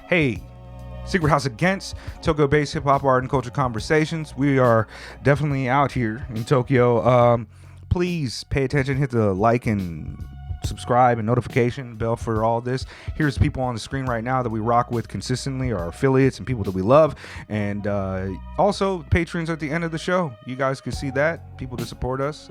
Hey, Secret House Against Tokyo-based hip-hop art and culture conversations. We are definitely out here in Tokyo. Please pay attention, hit the like and subscribe and notification bell for all this. Here's people on the screen right now that we rock with consistently, our affiliates and people that we love, and also patrons at the end of the show. You guys can see that, people to support us.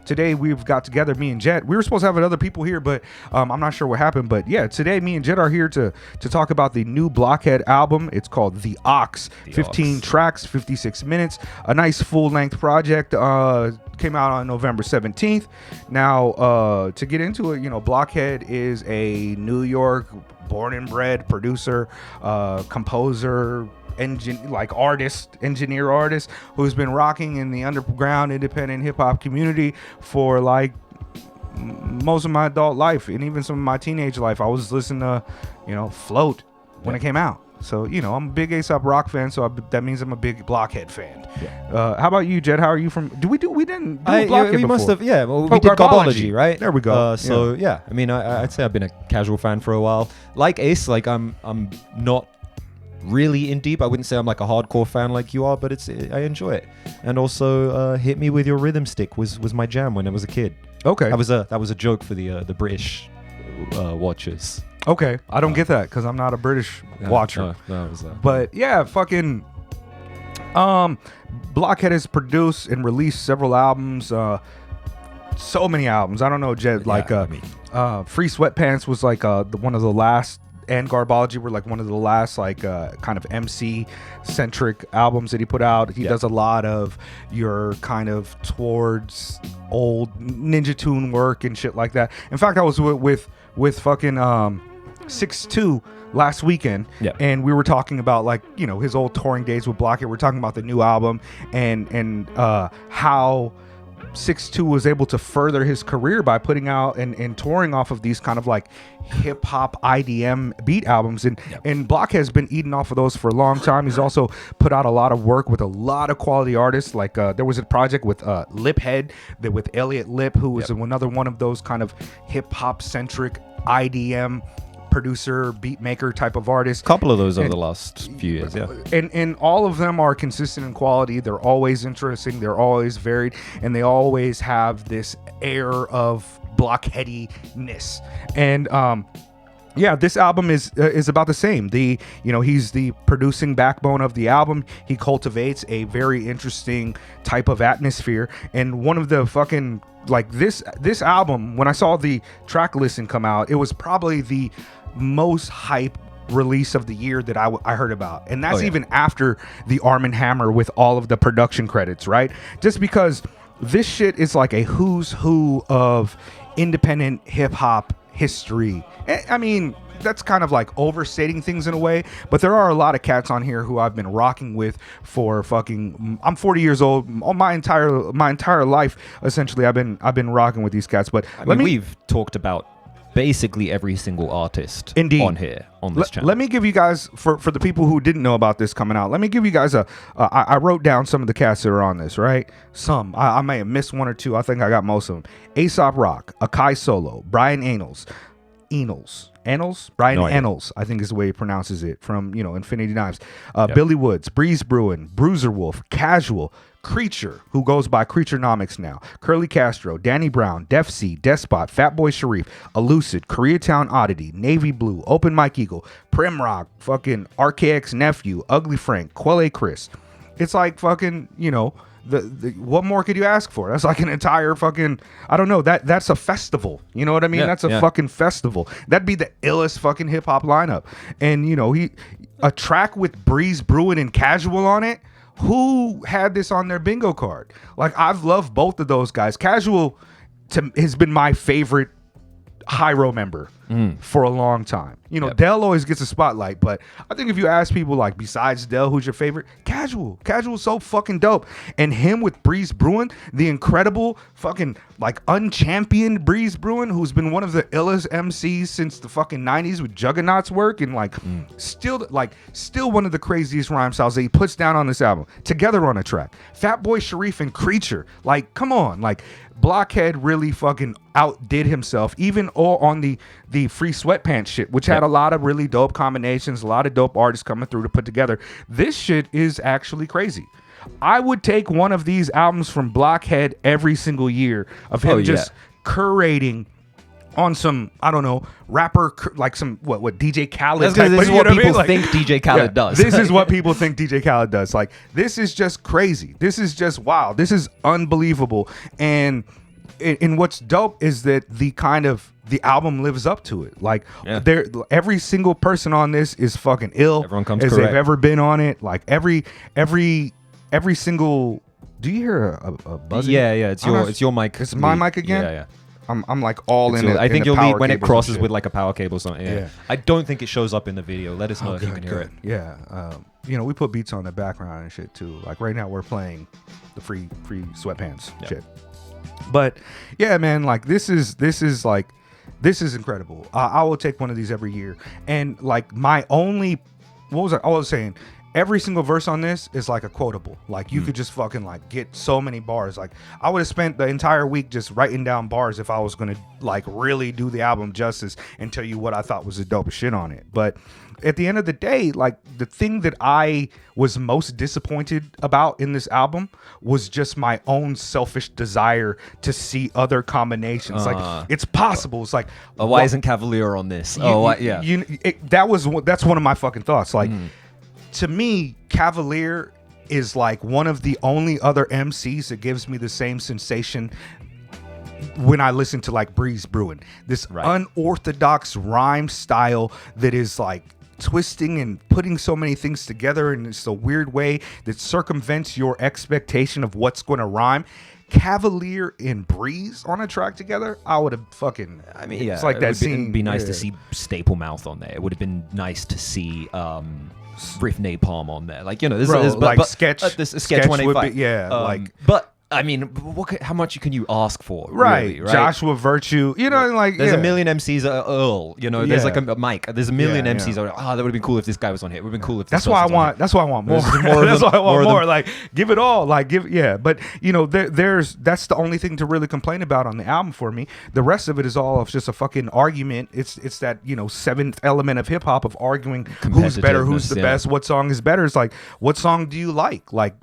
Today we've got together, me and Jet. We were supposed to have other people here, but I'm not sure what happened. But yeah, today me and Jet are here to talk about the new Blockhead album. It's called The Ox. 15 tracks, 56 minutes, a nice full-length project. Came out on November 17th. Now, to get into it, Blockhead is a New York born and bred producer, composer, engineer artist who's been rocking in the underground independent hip hop community for like most of my adult life and even some of my teenage life. I was listening to, Float when it came out. So, I'm a big A$AP Rock fan, so that means I'm a big Blockhead fan. Yeah. How about you, Jet? How are you from... We didn't do Blockhead before. Must have, yeah. Well, we did Garbology, right? There we go. I mean, I'd say I've been a casual fan for a while. Like Ace, I'm not really in deep. I wouldn't say I'm like a hardcore fan like you are, but I enjoy it. And also, Hit Me With Your Rhythm Stick was my jam when I was a kid. Okay. That was a joke for the British watchers. Okay, I don't get that because I'm not a British watcher. But yeah, fucking Blockhead has produced and released several albums. So many albums. I don't know, Jed. Free Sweatpants was like one of the last, and Garbology were like one of the last kind of MC centric albums that he put out. He does a lot of your kind of towards old Ninja Tune work and shit like that. In fact, I was with fucking 6'2" last weekend, and we were talking about his old touring days with Blockhead. We're talking about the new album and how 6'2" was able to further his career by putting out and touring off of these kind of like hip hop IDM beat albums, and Blockhead's been eating off of those for a long time. He's also put out a lot of work with a lot of quality artists. Like there was a project with Liphead with Elliot Lip, who was another one of those kind of hip hop centric IDM producer, beat maker type of artist. Couple of those over the last few years, and all of them are consistent in quality. They're always interesting, they're always varied, and they always have this air of blockheadiness. And this album is about the same. He's the producing backbone of the album. He cultivates a very interesting type of atmosphere, and one of the fucking this album, when I saw the track listing come out, it was probably the most hype release of the year that I heard about, and that's even after the Arm & Hammer with all of the production credits, right? Just because this shit is like a who's who of independent hip hop history. I mean, that's kind of like overstating things in a way, but there are a lot of cats on here who I've been rocking with for I'm 40 years old. My entire life, essentially, I've been rocking with these cats. But we've talked about basically every single artist on here on this channel. Let me give you guys, for the people who didn't know about this coming out, let me give you guys I wrote down some of the cats that are on this, right? Some I may have missed one or two. I think I got most of them. A$AP Rock, Akai Solo, Brian Brian Ennals, I think is the way he pronounces it, from Infinity Knives. Billy Woods, Breeze Bruin, Bruiser Wolf, Casual, Creature, who goes by Creaturenomics now, Curly Castro, Danny Brown, Def C, Despot, Fatboy Sharif, Elucid, Koreatown Oddity, Navy Blue, Open Mike Eagle, Primrock, fucking RKX Nephew, Ugly Frank, Quelle Chris. It's like fucking, what more could you ask for? That's like an entire fucking, I don't know, that's a festival. You know what I mean? That's a fucking festival. That'd be the illest fucking hip hop lineup. And a track with Breeze Bruin and Casual on it. Who had this on their bingo card? Like, I've loved both of those guys. Casual has been my favorite Hyro member for a long time. Dell always gets a spotlight, but I think if you ask people besides Dell, who's your favorite? Casual's so fucking dope. And him with Breeze Bruin, the incredible fucking unchampioned Breeze Bruin, who's been one of the illest MCs since the fucking 90s with Juggernaut's work, and still one of the craziest rhyme styles that he puts down on this album together on a track. Fatboy Sharif and Creature, come on, Blockhead really fucking outdid himself, even on the the Free Sweatpants shit, which had a lot of really dope combinations, a lot of dope artists coming through to put together. This shit is actually crazy. I would take one of these albums from Blockhead every single year of him just curating on some, I don't know, rapper, like some, what DJ Khaled type. This is what people think DJ Khaled does. This is what people think DJ Khaled does. Like, this is just crazy. This is just wow. This is unbelievable. And what's dope is that the album lives up to it. Like, every single person on this is fucking ill. Everyone comes as correct. they've ever been on it. Like, every single. Do you hear a buzzing? Yeah. It's your mic. It's my mic again. Yeah. I'm like all in it. I think you'll need when it crosses with like a power cable or something. Yeah. I don't think it shows up in the video. Let us know if you can hear it. Yeah. We put beats on the background and shit too. Like right now we're playing the free Sweatpants shit. But yeah, man, like this is incredible. I will take one of these every year. And like I was saying, every single verse on this is like a quotable. Like you could just fucking like get so many bars. Like I would have spent the entire week just writing down bars if I was gonna like really do the album justice and tell you what I thought was the dopest shit on it. But at the end of the day, like the thing that I was most disappointed about in this album was just my own selfish desire to see other combinations. Like it's possible. It's like, why isn't Cavalier on this? That's one of my fucking thoughts. Like. To me, Cavalier is like one of the only other MCs that gives me the same sensation when I listen to like Breeze Brewing. This unorthodox rhyme style that is like twisting and putting so many things together in just a weird way that circumvents your expectation of what's going to rhyme. Cavalier and Breeze on a track together, I would have fucking. I mean, it's like that scene. It'd be nice to see Staple Mouth on there. It would have been nice to see. Riff Napalm on there, like Sketch 185. But I mean, how much can you ask for? Right, right? Joshua Virtue, there's a million MCs Earl, there's like a Mike, there's a million MCs that would have been cool if this guy was on here. It would have been cool if that's why I want more. That's why I want more. Like give it all. Like but that's the only thing to really complain about on the album for me. The rest of it is all of just a fucking argument. It's that seventh element of hip hop of arguing who's better, who's the best, what song is better. It's like, what song do you like? Like.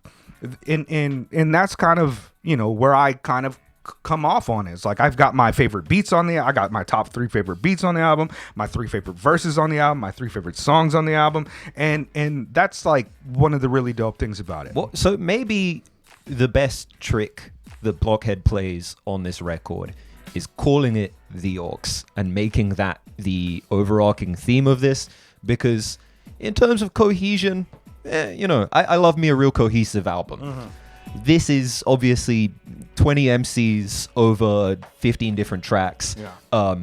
And that's kind of where I kind of come off on it. It's like I've got my favorite beats on I got my top 3 favorite beats on the album, my 3 favorite verses on the album, my 3 favorite songs on the album, and that's like one of the really dope things about it. Well, so maybe the best trick that Blockhead plays on this record is calling it the Orcs and making that the overarching theme of this, because in terms of cohesion, I love me a real cohesive album. Mm-hmm. This is obviously 20 MCs over 15 different tracks. Yeah.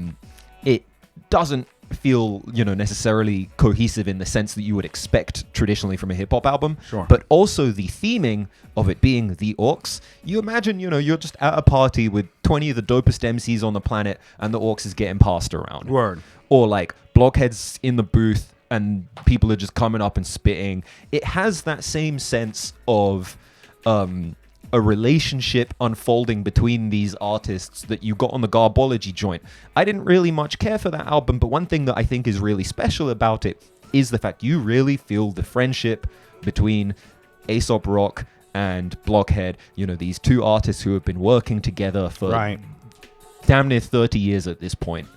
It doesn't feel, necessarily cohesive in the sense that you would expect traditionally from a hip hop album. Sure. But also the theming of it being the Orcs. You imagine, you're just at a party with 20 of the dopest MCs on the planet and the Orcs is getting passed around. Word. Or like Blockhead's in the booth and people are just coming up and spitting. It has that same sense of a relationship unfolding between these artists that you got on the Garbology joint. I didn't really much care for that album, but one thing that I think is really special about it is the fact you really feel the friendship between Aesop Rock and Blockhead. These two artists who have been working together for damn near 30 years at this point.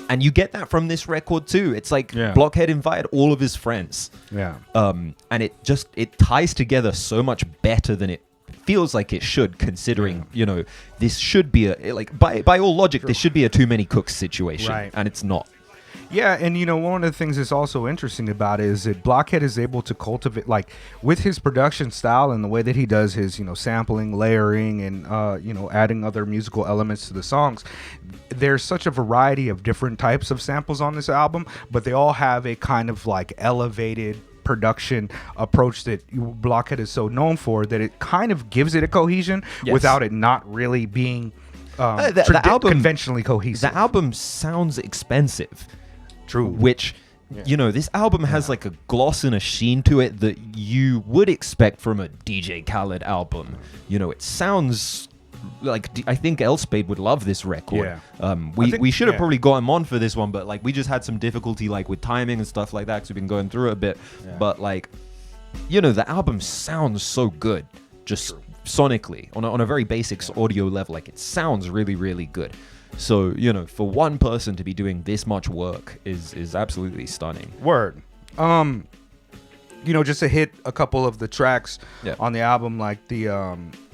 And you get that from this record too. It's like Blockhead invited all of his friends. Yeah. And it ties together so much better than it feels like it should, considering, this should be by all logic, this should be a too many cooks situation. Right. And it's not. Yeah, and one of the things that's also interesting about it is that Blockhead is able to cultivate, like, with his production style and the way that he does his, sampling, layering, and adding other musical elements to the songs. There's such a variety of different types of samples on this album, but they all have a kind of like elevated production approach that Blockhead is so known for, that it kind of gives it a cohesion without it not really being the album, conventionally cohesive. The album sounds expensive. True. Which, this album has like a gloss and a sheen to it that you would expect from a DJ Khaled album. It sounds I think Elspade would love this record. Yeah. We should have probably got him on for this one, but like we just had some difficulty like with timing and stuff like that because we've been going through it a bit. Yeah. But like, the album sounds so good, just sonically on a very basic audio level. Like it sounds really, really good. So for one person to be doing this much work is absolutely stunning. Word. Just to hit a couple of the tracks on the album, like the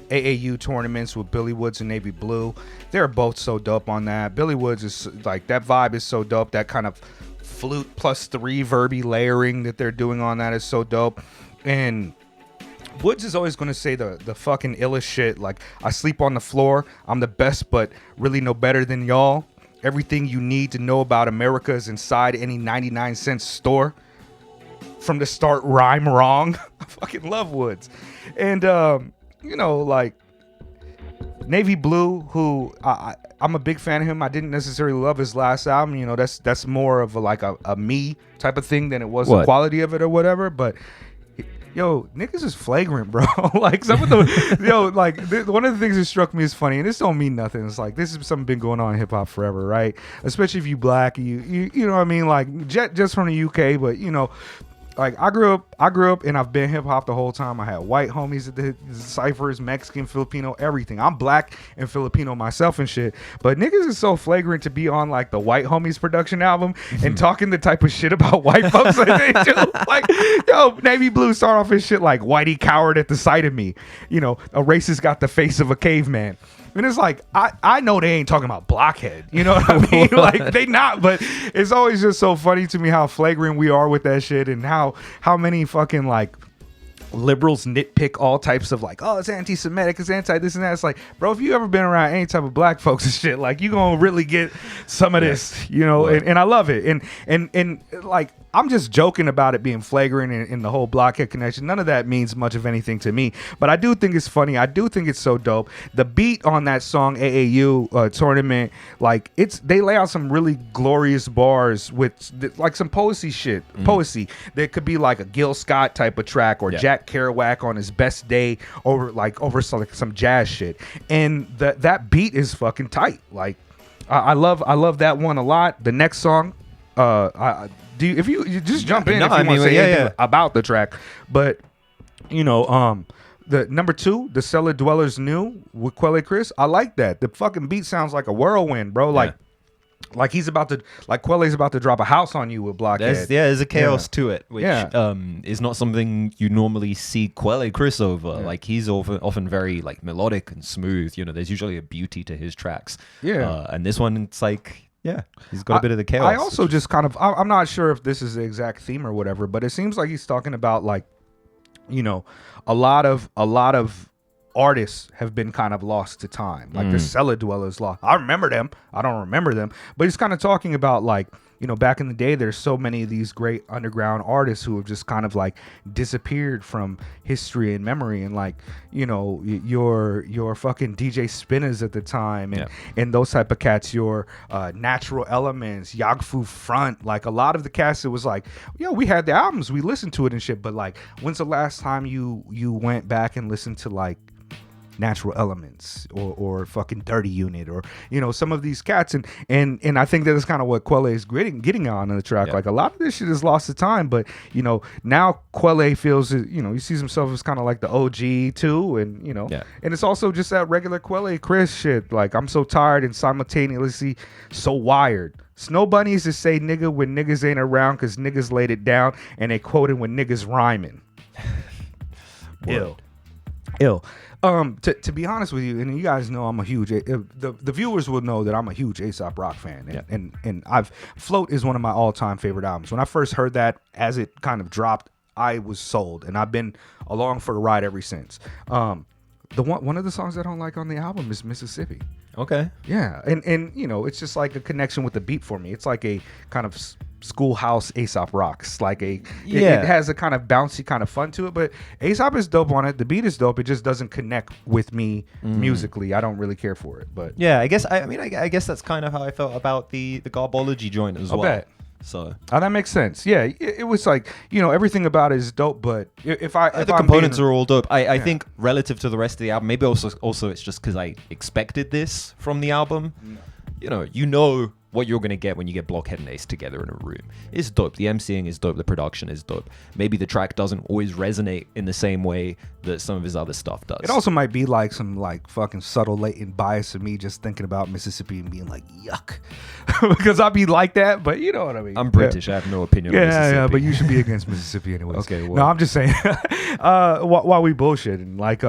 AAU tournaments with Billy Woods and Navy Blue. They're both so dope on that. Billy Woods is like, that vibe is so dope. That kind of flute plus 3 verby layering that they're doing on that is so dope. And Woods is always going to say the fucking illest shit. Like, I sleep on the floor. I'm the best, but really no better than y'all. Everything you need to know about America is inside any 99-cent store. From the start, rhyme wrong. I fucking love Woods. And, like Navy Blue, who I'm a big fan of him. I didn't necessarily love his last album. That's more of a me type of thing than it was the quality of it or whatever. But niggas is flagrant, bro. Like some of the one of the things that struck me is funny, and this don't mean nothing. It's like this is something been going on in hip hop forever, right? Especially if you black, you know what I mean, like just from the UK, but like I grew up and I've been hip hop the whole time. I had white homies at the ciphers, Mexican, Filipino, everything. I'm black and Filipino myself and shit. But niggas is so flagrant to be on like the white homies production album and talking the type of shit about white folks that they do. Like, Navy Blue start off his shit like Whitey cowered at the sight of me. A racist got the face of a caveman. And it's like, I know they ain't talking about Blockhead. You know what I mean? Like, they not. But it's always just so funny to me how flagrant we are with that shit and how many fucking, like, liberals nitpick all types of, like, oh, it's anti-Semitic, it's anti this and that. It's like, bro, if you ever been around any type of black folks and shit, like, you gonna really get some of this, and I love it. And like, I'm just joking about it being flagrant in the whole Blockhead connection. None of that means much of anything to me. But I do think it's funny. I do think it's so dope. The beat on that song AAU tournament, like they lay out some really glorious bars with like some poesy shit. Poesy that could be like a Gil Scott type of track or Jack Kerouac on his best day over some jazz shit. And that beat is fucking tight. Like I love that one a lot. The next song, if you just jump in if you want to say anything about the track, but the number 2, the Cellar Dwellers New with Quelle Chris, I like that. The fucking beat sounds like a whirlwind, bro. Like he's about to, like Quelle's about to drop a house on you with Blockhead. There's a chaos to it, which is not something you normally see Quelle Chris over. Like he's often very like melodic and smooth. There's usually a beauty to his tracks. And this one, it's like. Yeah, he's got a bit of the chaos. I also just kind of, I'm not sure if this is the exact theme or whatever, but it seems like he's talking about like, a lot of artists have been kind of lost to time. Like the Cellar Dwellers lost. I remember them. I don't remember them, but he's kind of talking about like, back in the day, there's so many of these great underground artists who have just kind of like disappeared from history and memory, and like, your fucking DJ Spinners at the time, and those type of cats, your Natural Elements, Yagfu Front, like a lot of the cats, it was like, we had the albums, we listened to it and shit, but like, when's the last time you went back and listened to like Natural Elements or fucking Dirty Unit or some of these cats, and I think that is kind of what Quelle is getting on in the track. Like a lot of this shit is lost to time, but now Quelle feels he sees himself as kind of like the OG too, and and it's also just that regular Quelle Chris shit. Like, I'm so tired and simultaneously so wired. Snow Bunnies to say nigga when niggas ain't around because niggas laid it down, and they quoted when niggas rhyming. Ill. To be honest with you, and you guys know I'm a huge the viewers will know that I'm a huge A$AP Rock fan, and Float is one of my all-time favorite albums. When I first heard that, as it kind of dropped, I was sold, and I've been along for the ride ever since. The one of the songs I don't like on the album is Mississippi. Okay. Yeah, and it's just like a connection with the beat for me. It's like a kind of schoolhouse A$AP Rocks, like it has a kind of bouncy kind of fun to it, but A$AP is dope on it. The beat is dope. It just doesn't connect with me musically. I don't really care for it, but I guess I guess that's kind of how I felt about the Garbology joint as well. So that makes sense. Yeah, it was like, everything about it is dope. But if the components are all dope. I think relative to the rest of the album, maybe also it's just because I expected this from the album. You know what you're going to get when you get Blockhead and Ace together in a room. It's dope. The MCing is dope. The production is dope. Maybe the track doesn't always resonate in the same way that some of his other stuff does. It also might be like some like fucking subtle latent bias of me just thinking about Mississippi and being like, yuck. Because I'd be like that, but you know what I mean. I'm British. I have no opinion on Mississippi. Yeah, but you should be against Mississippi anyways. Okay, well. No, I'm just saying. While we bullshitting, like,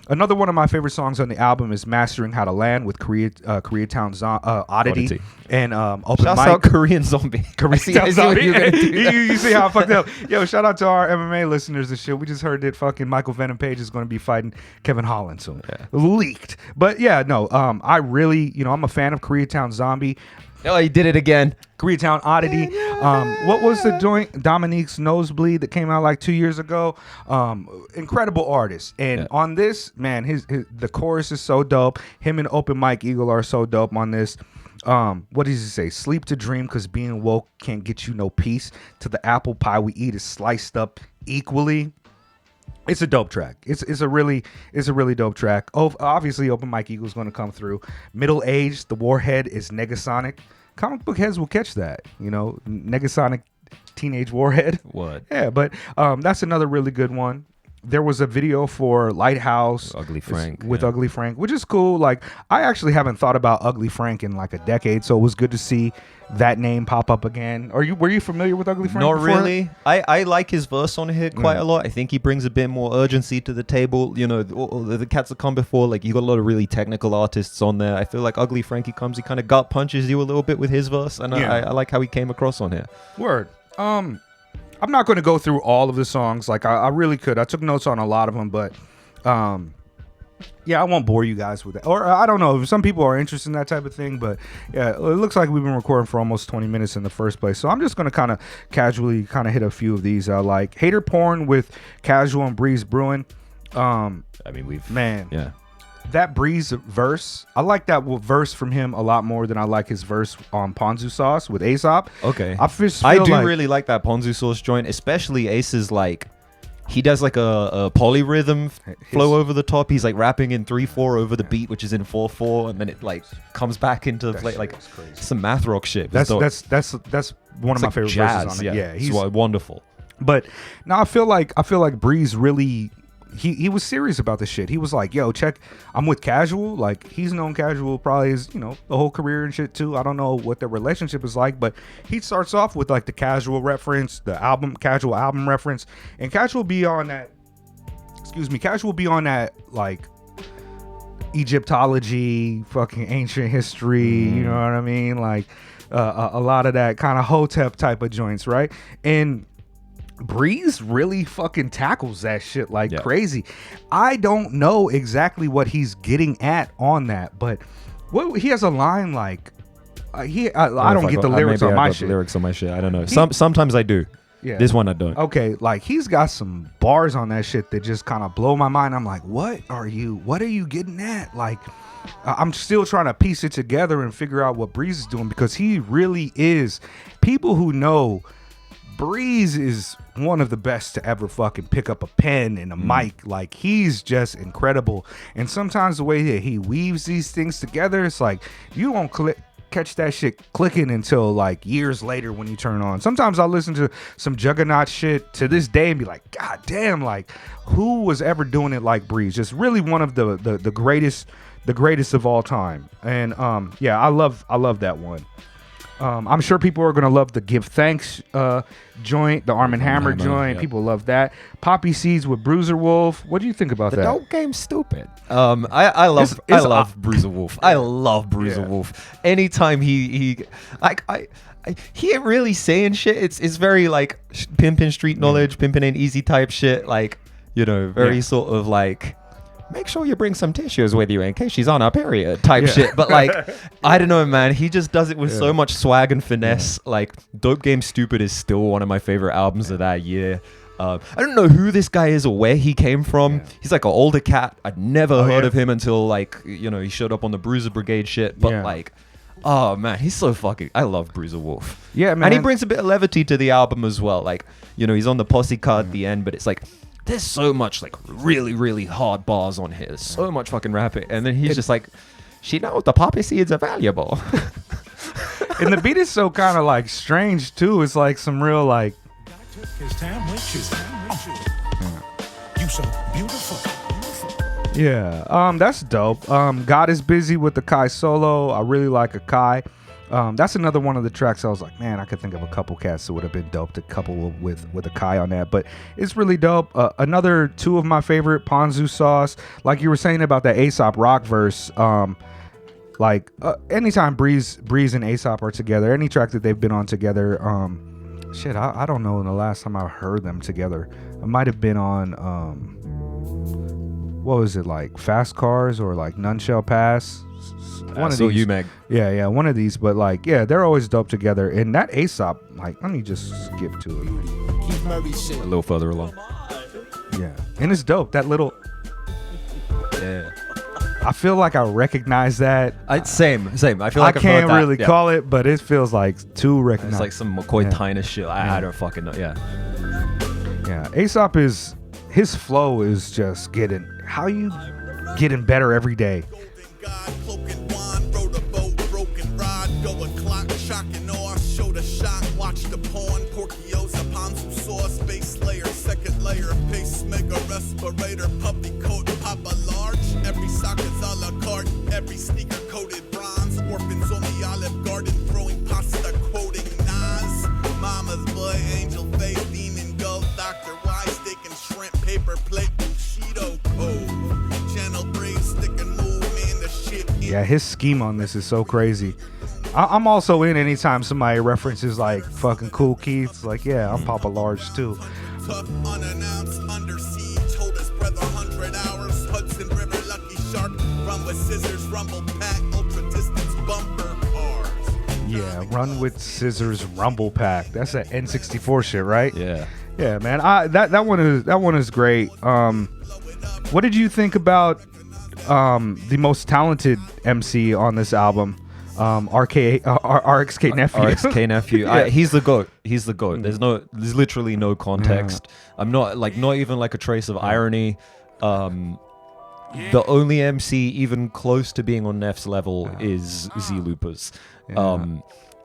another one of my favorite songs on the album is Mastering How to Land with Koreatown Oddity. And Open Shouts Mic. out Korean Zombie. Koreatown Zombie. You see how I fucked up. Yo, shout out to our MMA listeners and shit. We just heard that fucking Michael Venom Page is going to be fighting Kevin Holland soon. Yeah. Leaked. But yeah, no, I really, I'm a fan of Koreatown Zombie. Oh, he did it again. Koreatown Oddity. What was the joint? Dominique's Nosebleed that came out like 2 years ago. Incredible artist. And on this, man, the chorus is so dope. Him and Open Mike Eagle are so dope on this. What does he say? Sleep to dream, because being woke can't get you no peace. To the apple pie we eat is sliced up equally. It's a dope track. It's a really dope track. Oh, obviously, Open Mike Eagle's going to come through. Middle Age, the Warhead is Negasonic. Comic book heads will catch that, Negasonic Teenage Warhead. What? Yeah, but that's another really good one. There was a video for Lighthouse Ugly Frank with Ugly Frank, which is cool. Like, I actually haven't thought about Ugly Frank in like a decade, so it was good to see that name pop up again. Were you familiar with Ugly Frank? Not before? really. I like his verse on here quite a lot. I think he brings a bit more urgency to the table. All the cats that come before, like, you got a lot of really technical artists on there. I feel like Ugly Frank, he kind of gut punches you a little bit with his verse, and I like how he came across on here. Word. I'm not going to go through all of the songs. Like, I really could. I took notes on a lot of them, but I won't bore you guys with that. Or I don't know if some people are interested in that type of thing, but yeah, it looks like we've been recording for almost 20 minutes in the first place. So I'm just going to kind of casually hit a few of these. Like Hater Porn with Casual and Breeze Brewing. That Breeze verse, I like that verse from him a lot more than I like his verse on Ponzu Sauce with Aesop. Okay. I do really like that Ponzu Sauce joint, especially Ace's, like, he does like a polyrhythm flow over the top. He's like rapping in 3/4 over the beat, which is in 4/4, and then it like comes back into like some math rock shit. That's one of my favorite verses on it. Yeah, he's wonderful. But now I feel like Breeze really he was serious about this shit. He was like, yo, check, I'm with Casual. Like, he's known Casual probably his, the whole career and shit too. I don't know what their relationship is like, but he starts off with like the Casual reference, the Casual album reference, and Casual be on that like Egyptology, fucking ancient history, you know what I mean? Like a lot of that kind of Hotep type of joints, right? And Breeze really fucking tackles that shit like crazy. I don't know exactly what he's getting at on that, but he has a line like I don't get the lyrics on my shit. Lyrics on my shit. I don't know. Sometimes I do. Yeah. This one I don't. Okay, like he's got some bars on that shit that just kind of blow my mind. I'm like, what are you getting at? Like, I'm still trying to piece it together and figure out what Breeze is doing, because he really is. People who know, Breeze is one of the best to ever fucking pick up a pen and a mic. Like, he's just incredible. And sometimes the way that he weaves these things together, it's like you won't catch that shit clicking until like years later when you turn on. Sometimes I'll listen to some Juggernaut shit to this day and be like, God damn, like who was ever doing it like Breeze? Just really one of the greatest of all time. And I love that one. I'm sure people are going to love the Give Thanks joint, the Arm & Hammer joint. Yep. People love that. Poppy Seeds with Bruiser Wolf. What do you think about that? The dope game's stupid. I love Bruiser Wolf. I love Bruiser Wolf. Anytime he ain't really saying shit. It's very like pimping street knowledge, pimping ain't easy type shit. Like, very sort of like, make sure you bring some tissues with you in case she's on her period type shit. But like, I don't know, man. He just does it with so much swag and finesse. Like, Dope Game Stupid is still one of my favorite albums of that year. I don't know who this guy is or where he came from. He's like an older cat. I'd never heard of him until like, he showed up on the Bruiser Brigade shit. But like, Oh man, he's so fucking. I love Bruiser Wolf. Yeah, man. And he brings a bit of levity to the album as well. Like, you know, he's on the posse card at the end, but it's like there's so much like really, really hard bars on here. There's so much fucking rapping, and then he's just like, she knows the poppy seeds are valuable. And the beat is so kind of like strange too. It's like some real like. His time with you. You so beautiful. Yeah, that's dope. God is Busy with the Kai solo. I really like a Kai. That's another one of the tracks I was like, man, I could think of a couple cats that would have been dope to couple with a Kai on that. But it's really dope. Another two of my favorite, Ponzu Sauce. Like you were saying about that Aesop Rock verse. Anytime Breeze and Aesop are together, any track that they've been on together. I don't know the last time I heard them together. It might have been on what was it, like Fast Cars or like None Shall Pass? One of these. Meg. Yeah, one of these. But like, yeah, they're always dope together. And that Aesop, like, let me just skip to it. A little further along. Yeah, and it's dope. That little. Yeah. I feel like I recognize that. Same. I feel like I I've can't heard really call it, but it feels like too recognized. It's like some McCoy Tyner shit. I don't fucking know. Yeah. Yeah, Aesop his flow is just getting. How you getting better every day? Respirator, puppy coat, papa large. Every sock is a la carte. Every sneaker coated bronze. Orphans on the Olive Garden, throwing pasta, quoting Nas. Mama's boy, angel face, demon goat, Dr. Y, steak and shrimp, paper plate, Bushido code. Channel 3, stick and move, man, the shit. Yeah, his scheme on this is so crazy. I'm also in anytime somebody references like fucking Cool Keith's. Like, yeah, I'm Papa Large too. Tough, unannounced, under siege, hold his breath 100 hours. Hudson River, Lucky Shark, run with scissors, rumble pack, ultra distance bumper cars. Yeah, run with scissors, rumble pack. That's that N64 shit, right? Yeah. Yeah, man. That one is great. What did you think about the most talented MC on this album? RXK Nephew. RXK Nephew. Yeah. He's the GOAT. There's literally no context. I'm not even like a trace of irony. The only MC even close to being on Neff's level is Z Loopers.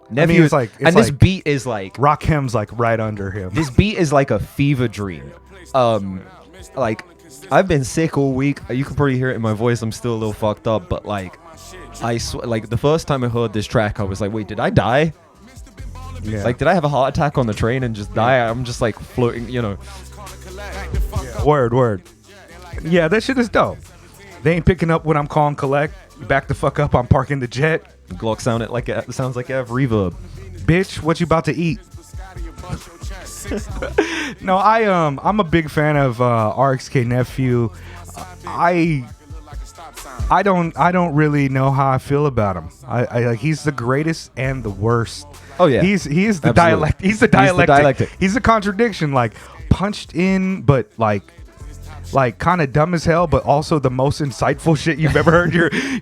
Nephew is like, and this beat is like Rakim's like right under him. This beat is like a fever dream. Like I've been sick all week. You can probably hear it in my voice. I'm still a little fucked up, but like I swear, like the first time I heard this track, I was like, wait, did I die? Yeah. Like, did I have a heart attack on the train and just die? I'm just like floating, you know. Yeah. Word. Yeah, that shit is dope. They ain't picking up when I'm calling collect. Back the fuck up, I'm parking the jet. Glock sounds like it have reverb. Bitch, what you about to eat? No, I'm a big fan of RXK Nephew. I don't really know how I feel about him. I like he's the greatest and the worst. Oh yeah, he is the Absolutely. dialect. He's the dialectic. He's the contradiction. Like punched in, but like kind of dumb as hell, but also the most insightful shit you've ever heard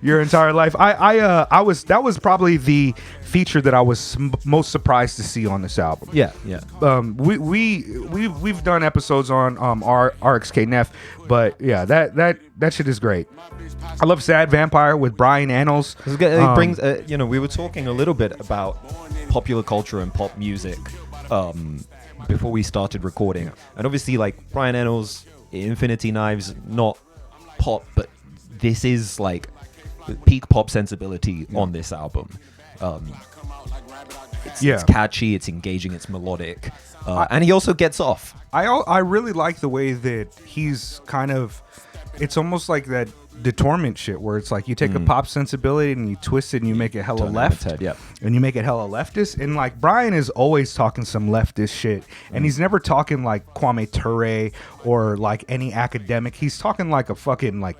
your entire life. That was probably the feature that I was most surprised to see on this album. Yeah. We've done episodes on RXK Neff, but yeah, that shit is great. I love Sad Vampire with Brian Annals. It brings we were talking a little bit about popular culture and pop music before we started recording, and obviously like Brian Annals, Infinity Knives, not pop, but this is like peak pop sensibility on this album. It's catchy, it's engaging, it's melodic, and he also gets off. I really like the way that he's kind of, it's almost like that the Torment shit where it's like you take a pop sensibility and you twist it and you make it hella left, and you make it hella leftist. And like Brian is always talking some leftist shit, and he's never talking like Kwame Ture or like any academic. He's talking like a fucking like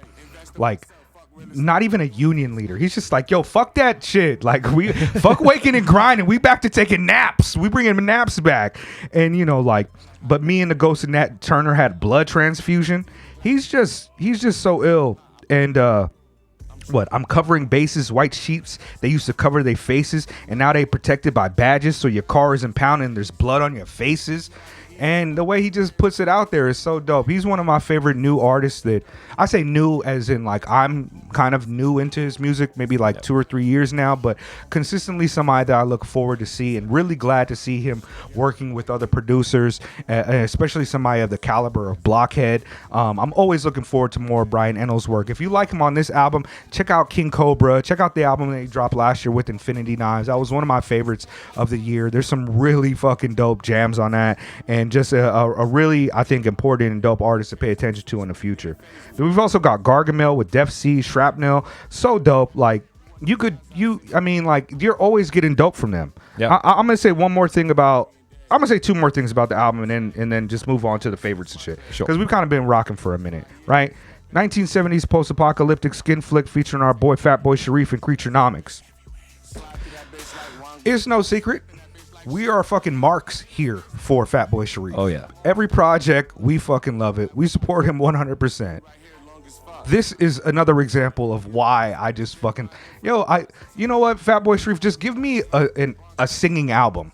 not even a union leader. He's just like, yo, fuck that shit. Like we fuck waking and grinding. We back to taking naps. We bringing naps back. And you know, like, but me and the Ghost of Nat Turner had blood transfusion. He's just so ill. And what? I'm covering bases, white sheets. They used to cover their faces, and now they protected by badges, so your car is impounded and there's blood on your faces. And the way he just puts it out there is so dope. He's one of my favorite new artists that I say new as in like I'm kind of new into his music, maybe like 2 or 3 years now, but consistently somebody that I look forward to see and really glad to see him working with other producers, especially somebody of the caliber of Blockhead. I'm always looking forward to more Brian Eno's work. If you like him on this album, check out King Cobra. Check out the album that he dropped last year with Infinity Knives. That was one of my favorites of the year. There's some really fucking dope jams on that, and just a really, I think, important and dope artist to pay attention to in the future. Then we've also got Gargamel with Def C, Shrapnel. So dope. Like, you're always getting dope from them. Yeah. I'm going to say one more thing about, I'm going to say 2 more things about the album and then just move on to the favorites and shit. Sure. Because we've kind of been rocking for a minute, right? 1970s post-apocalyptic skin flick featuring our boy Fatboy Sharif and Creaturenomics. It's no secret, we are fucking marks here for Fatboy Sharif. Oh, yeah. Every project, we fucking love it. We support him 100%. This is another example of why I just fucking... you know what, Fatboy Sharif, just give me a singing album.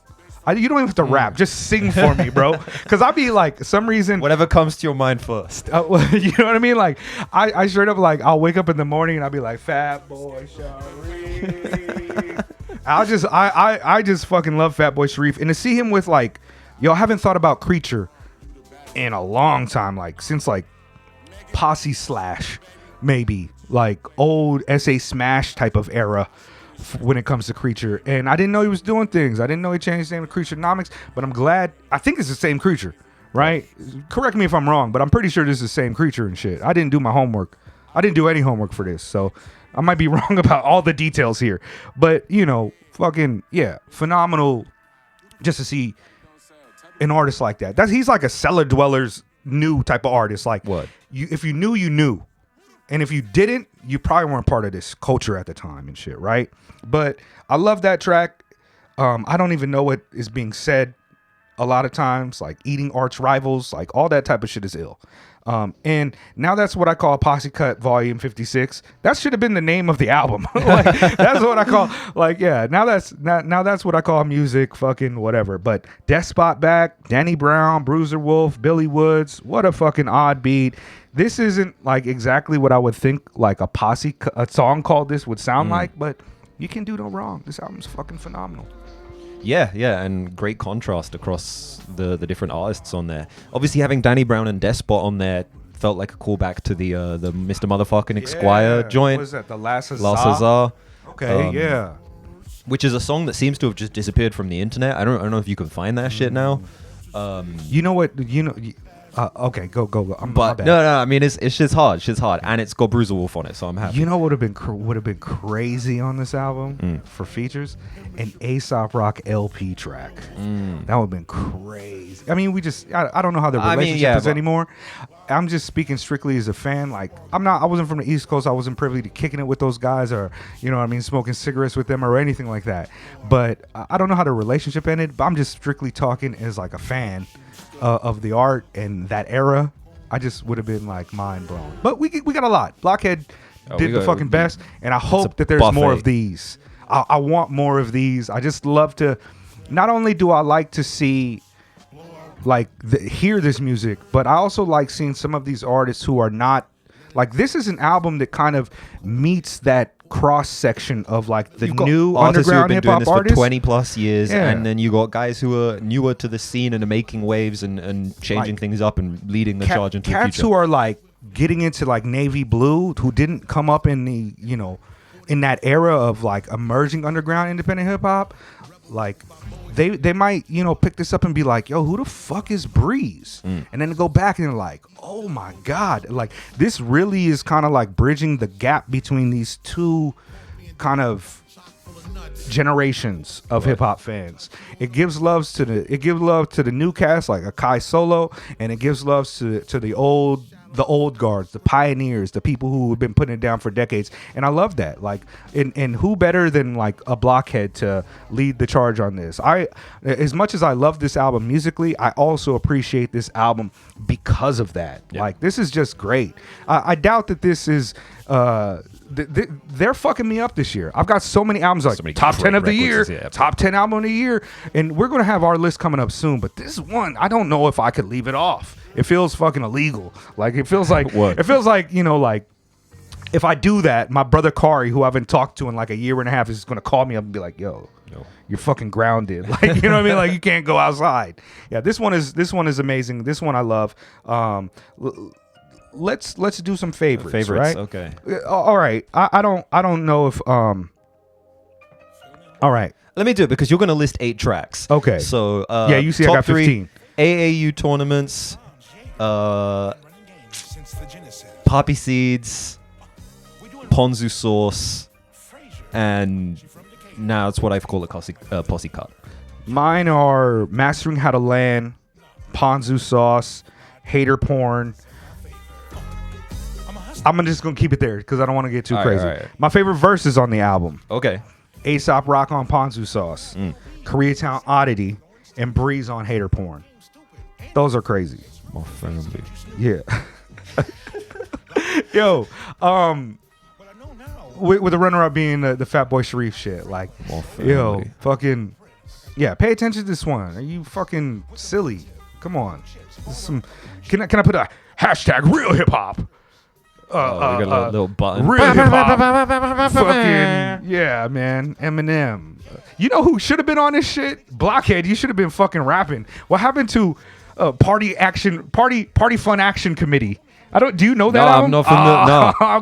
You don't even have to rap. Just sing for me, bro. Because I'll be like, some reason... Whatever comes to your mind first. You know what I mean? Like, I straight up, like, I'll wake up in the morning and I'll be like, Fatboy Sharif. I just fucking love Fatboy Sharif. And to see him with, like... I haven't thought about Creature in a long time. Like, since, like, Posse Slash, maybe. Like, old S.A. Smash type of era. When it comes to Creature, and I didn't know he was doing things. I didn't know he changed his name to Creaturenomics, but I'm glad. I think it's the same Creature, right? Correct me if I'm wrong, but I'm pretty sure this is the same Creature and shit. I didn't do my homework. I didn't do any homework for this, so I might be wrong about all the details here. But fucking yeah, phenomenal. Just to see an artist like that. He's like a cellar dwellers new type of artist. Like what? If you knew, you knew. And if you didn't, you probably weren't part of this culture at the time and shit, right? But I love that track. I don't even know what is being said a lot of times, like eating arch rivals, like all that type of shit is ill. And now that's what I call Posse Cut Volume 56. That should have been the name of the album. Like, that's what I call, like, yeah, now that's what I call music, fucking whatever. But Despot back, Danny Brown, Bruiser Wolf, Billy Woods, what a fucking odd beat. This isn't like exactly what I would think like a song called this would sound like, but you can do no wrong. This album's fucking phenomenal. Yeah, and great contrast across the different artists on there. Obviously, having Danny Brown and Despot on there felt like a callback to the Mr. Motherfucking Esquire joint. What was that? The Last Huzzah. Okay, yeah. Which is a song that seems to have just disappeared from the internet. I don't know if you can find that shit now. You know what? Okay, go. But no, I mean it's just hard. Shit's hard, and it's got Bruiser Wolf on it, so I'm happy. You know what would have been crazy on this album for features? An Aesop Rock LP track. That would have been crazy. I mean, I don't know how the relationship is anymore. I'm just speaking strictly as a fan. Like, I wasn't from the East Coast. I wasn't privy to kicking it with those guys or, smoking cigarettes with them or anything like that. But I don't know how the relationship ended, but I'm just strictly talking as like a fan of the art and that era. I just would have been like mind blown. But we got a lot. Blockhead did the fucking best, and I hope that there's more of these. I want more of these. I just love to. Not only do I like to see, hear this music, but I also like seeing some of these artists who are not like. This is an album that kind of meets that cross section of like the new underground hip hop artists for 20 plus years, and then you got guys who are newer to the scene and are making waves and changing things up and leading the charge into the future. Cats who are like getting into like navy blue, who didn't come up in the in that era of like emerging underground independent hip hop, like they might pick this up and be like, yo, who the fuck is Breeze? And then go back and like, oh my god, like this really is kind of like bridging the gap between these two kind of generations of hip hop fans. It gives love to the new cast like Akai Solo, and it gives love to the old guards, the pioneers, the people who have been putting it down for decades. And I love that. Like, and who better than like a Blockhead to lead the charge on this? As much as I love this album musically, I also appreciate this album because of that. Yeah. Like, this is just great. I doubt that this is they're fucking me up this year. I've got so many albums like So many top 10 of the great year, records, yeah. top 10 album of the year, and we're gonna have our list coming up soon. But this one, I don't know if I could leave it off. It feels fucking illegal. Like it feels like What? it feels like like if I do that, my brother Kari, who I haven't talked to in like a year and a half, is gonna call me up and be like, "Yo, you're fucking grounded." Like, you know what I mean? Like you can't go outside. Yeah, this one is amazing. This one I love. Let's do some favorites. Right? Okay. All right. I don't know if All right. Let me do it because you're going to list 8 tracks. Okay. So Yeah, you see I top got 3 15. AAU tournaments, Poppy Seeds, Ponzu Sauce, and now it's what I call a posse cut. Mine are Mastering How to Land, Ponzu Sauce, Hater Porn. I'm just gonna keep it there because I don't want to get too crazy. all right. My favorite verses on the album: Okay. Aesop Rock on Ponzu Sauce, Koreatown Oddity, and Breeze on Hater Porn. Those are crazy. My family. Yeah. Yo, with the runner-up being the Fat Boy Sharif shit, like, My family. yo, fucking, yeah, pay attention to this one. Are you fucking silly? Come on. This is some. Can I put a hashtag real hip hop? We got a little button. Real hip hop. Fucking yeah, man. Eminem. You know who should have been on this shit? Blockhead. You should have been fucking rapping. What happened to Party Fun Action Committee? Do you know that No, album? I'm not familiar.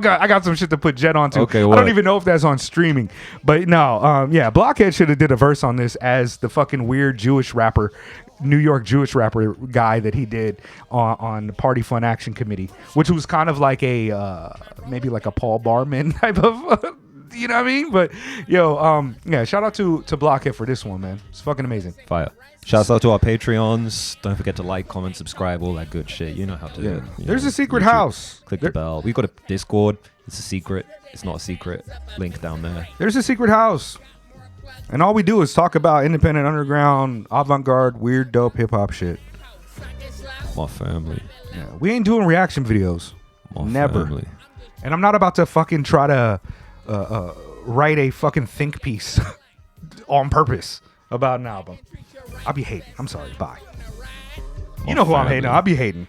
No. I got some shit to put Jet onto. Okay, I what? don't even know if that's on streaming. But no, yeah, Blockhead should have did a verse on this as the fucking weird Jewish rapper, New York Jewish rapper guy that he did on the Party Fun Action Committee, which was kind of like a maybe like a Paul Barman type of you know what I mean? But yo, yeah, shout out to Blockhead for this one, man. It's fucking amazing. Fire. Shouts out to our Patreons. Don't forget to like, comment, subscribe, all that good shit. You know how to do it. There's a secret house. Click the bell. We've got a Discord. It's a secret. It's not a secret. Link down there. There's a secret house. And all we do is talk about independent, underground, avant-garde, weird, dope hip-hop shit. My family. Yeah, we ain't doing reaction videos. My Never. family. And I'm not about to fucking try to write a fucking think piece on purpose about an album. I'll be hating. I'm sorry. Bye. You know who I'm hating. I'll be hating.